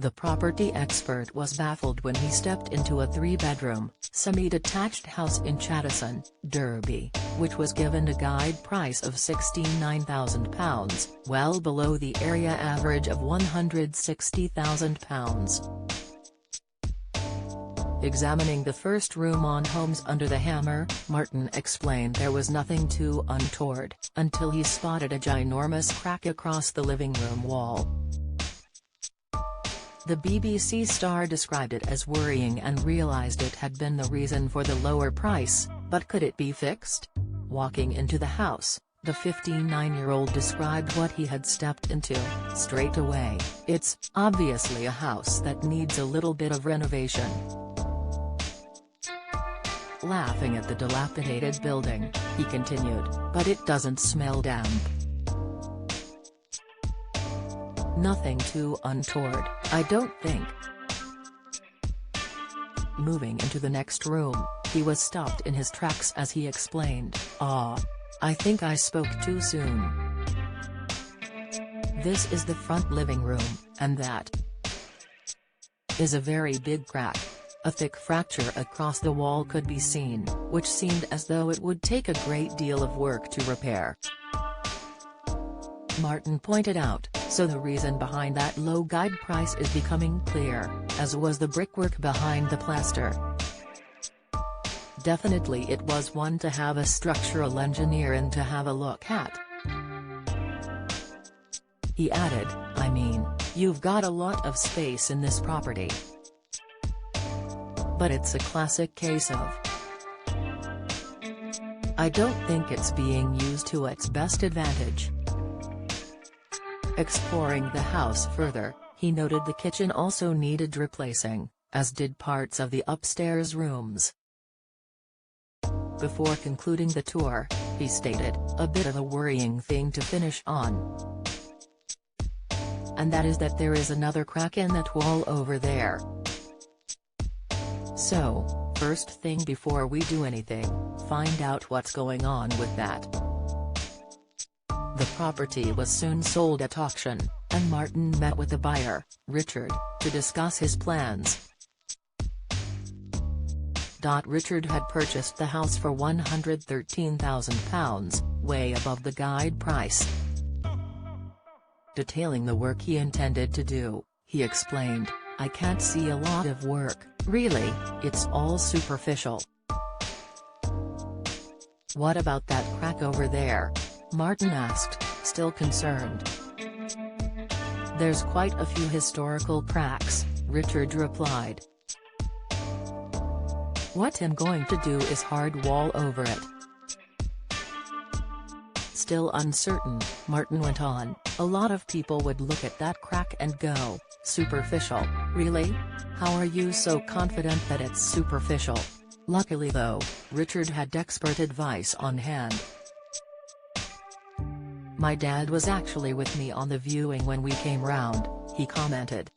The property expert was baffled when he stepped into a three-bedroom, semi-detached house in Chattison, Derby, which was given a guide price of £69,000, well below the area average of £160,000. Examining the first room on Homes Under the Hammer, Martin explained there was nothing too untoward, until he spotted a ginormous crack across the living room wall. The BBC star described it as worrying and realised it had been the reason for the lower price, but could it be fixed? Walking into the house, the 59-year-old described what he had stepped into. Straight away, it's obviously a house that needs a little bit of renovation. Laughing at the dilapidated building, he continued, but it doesn't smell damp. Nothing too untoward, I don't think. Moving into the next room, he was stopped in his tracks as he explained, I think I spoke too soon. This is the front living room, and that is a very big crack. A thick fracture across the wall could be seen, which seemed as though it would take a great deal of work to repair. Martin pointed out, so the reason behind that low guide price is becoming clear, as was the brickwork behind the plaster. Definitely it was one to have a structural engineer in to have a look at. He added, I mean, you've got a lot of space in this property. But it's a classic case of I don't think it's being used to its best advantage. Exploring the house further, he noted the kitchen also needed replacing, as did parts of the upstairs rooms. Before concluding the tour, he stated, a bit of a worrying thing to finish on. And that is that there is another crack in that wall over there. So, first thing before we do anything, find out what's going on with that. The property was soon sold at auction, and Martin met with the buyer, Richard, to discuss his plans. Richard had purchased the house for £113,000, way above the guide price. Detailing the work he intended to do, he explained, I can't see a lot of work, really, it's all superficial. What about that crack over there? Martin asked, still concerned. There's quite a few historical cracks, Richard replied. What I'm going to do is hard wall over it. Still uncertain, Martin went on, a lot of people would look at that crack and go, superficial, really? How are you so confident that it's superficial? Luckily though, Richard had expert advice on hand. My dad was actually with me on the viewing when we came round, he commented.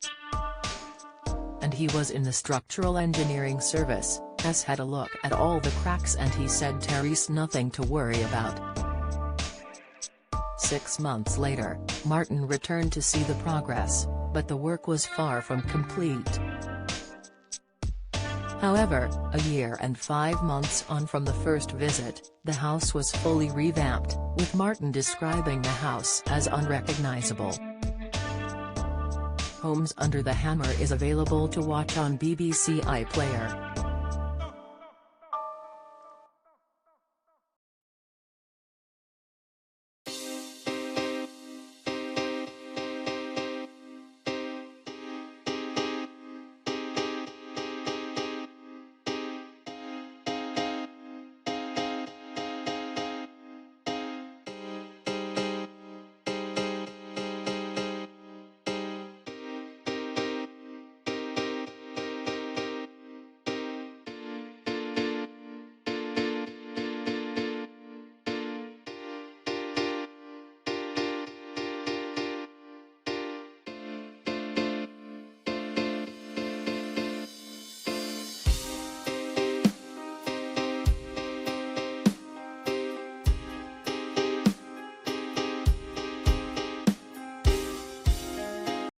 And he was in the structural engineering service, has had a look at all the cracks and he said there's nothing to worry about. 6 months later, Martin returned to see the progress, but the work was far from complete. However, a year and 5 months on from the first visit, the house was fully revamped, with Martin describing the house as unrecognizable. Homes Under the Hammer is available to watch on BBC iPlayer.